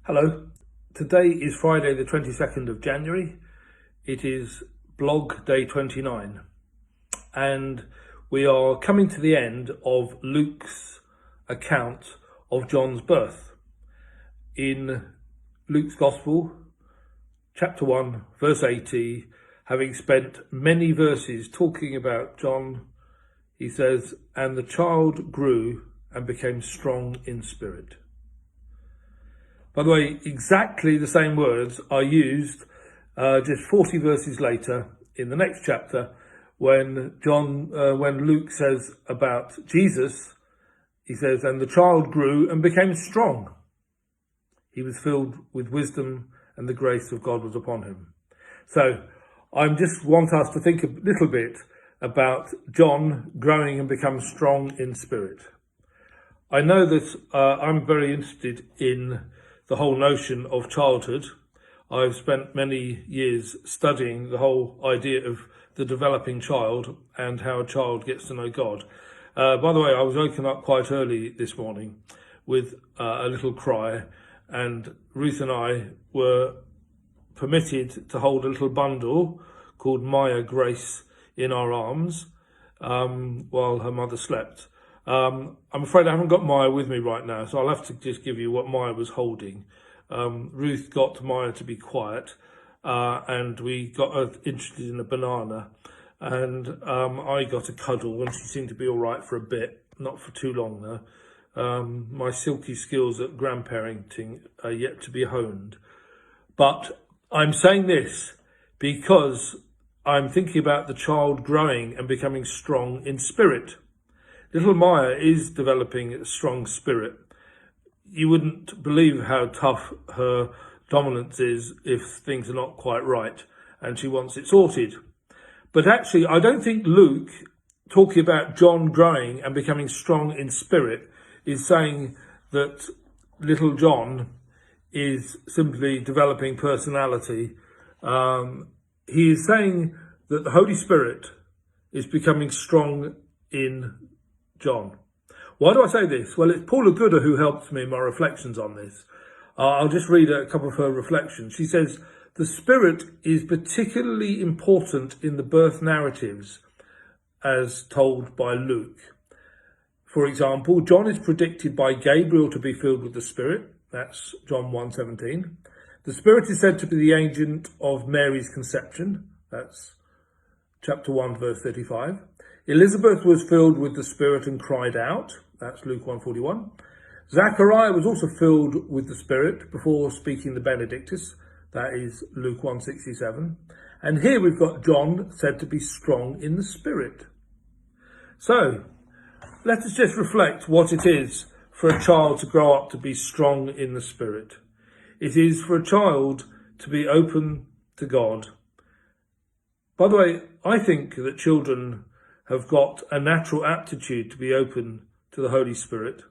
Hello, today is Friday the 22nd of January. It is blog day 29 and we are coming to the end of Luke's account of John's birth. In Luke's Gospel, chapter 1, verse 80, having spent many verses talking about John, he says, "And the child grew and became strong in spirit." By the way, exactly the same words are used just 40 verses later in the next chapter when Luke says about Jesus, he says, "And the child grew and became strong. He was filled with wisdom and the grace of God was upon him." So I just want us to think a little bit about John growing and becoming strong in spirit. I know that I'm very interested in the whole notion of childhood. I've spent many years studying the whole idea of the developing child and how a child gets to know God. By the way, I was woken up quite early this morning with a little cry, and Ruth and I were permitted to hold a little bundle called Manger Grace in our arms while her mother slept. I'm afraid I haven't got Maya with me right now, so I'll have to just give you what Maya was holding. Ruth got Maya to be quiet, and we got her interested in a banana, and I got a cuddle, and she seemed to be all right for a bit, not for too long though. My silky skills at grandparenting are yet to be honed. But I'm saying this because I'm thinking about the child growing and becoming strong in spirit. Little Maya is developing a strong spirit. You wouldn't believe how tough her dominance is if things are not quite right and she wants it sorted. But actually, I don't think Luke, talking about John growing and becoming strong in spirit, is saying that little John is simply developing personality. He is saying that the Holy Spirit is becoming strong in John. Why do I say this? Well, it's Paula Gooder who helps me in my reflections on this. I'll just read a couple of her reflections. She says, "The Spirit is particularly important in the birth narratives as told by Luke. For example, John is predicted by Gabriel to be filled with the Spirit. That's John 1:17. The Spirit is said to be the agent of Mary's conception. That's chapter 1, verse 35. Elizabeth was filled with the Spirit and cried out. That's Luke 1:41. Zachariah was also filled with the Spirit before speaking the Benedictus. That is Luke 1:67. And here we've got John said to be strong in the Spirit. So let us just reflect what it is for a child to grow up to be strong in the Spirit. It is for a child to be open to God. By the way, I think that children have got a natural aptitude to be open to the Holy Spirit.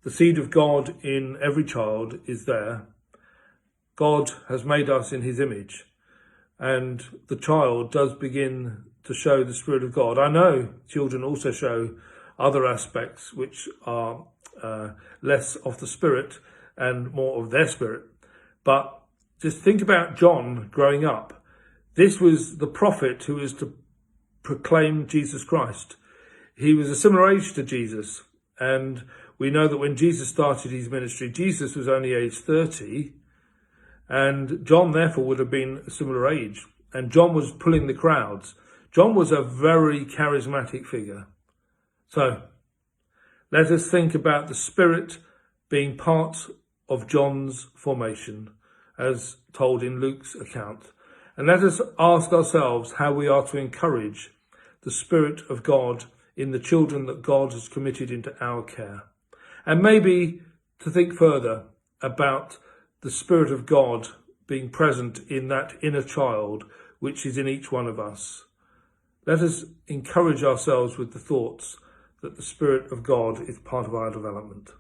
The seed of God in every child is there. God has made us in his image, and the child does begin to show the Spirit of God. I know children also show other aspects which are less of the Spirit and more of their spirit. But just think about John growing up. This was the prophet who was to proclaim Jesus Christ. He was a similar age to Jesus, and we know that when Jesus started his ministry, Jesus was only age 30, and John therefore would have been a similar age, and John was pulling the crowds. John was a very charismatic figure. So let us think about the Spirit being part of John's formation as told in Luke's account. And let us ask ourselves how we are to encourage the Spirit of God in the children that God has committed into our care. And maybe to think further about the Spirit of God being present in that inner child which is in each one of us. Let us encourage ourselves with the thoughts that the Spirit of God is part of our development.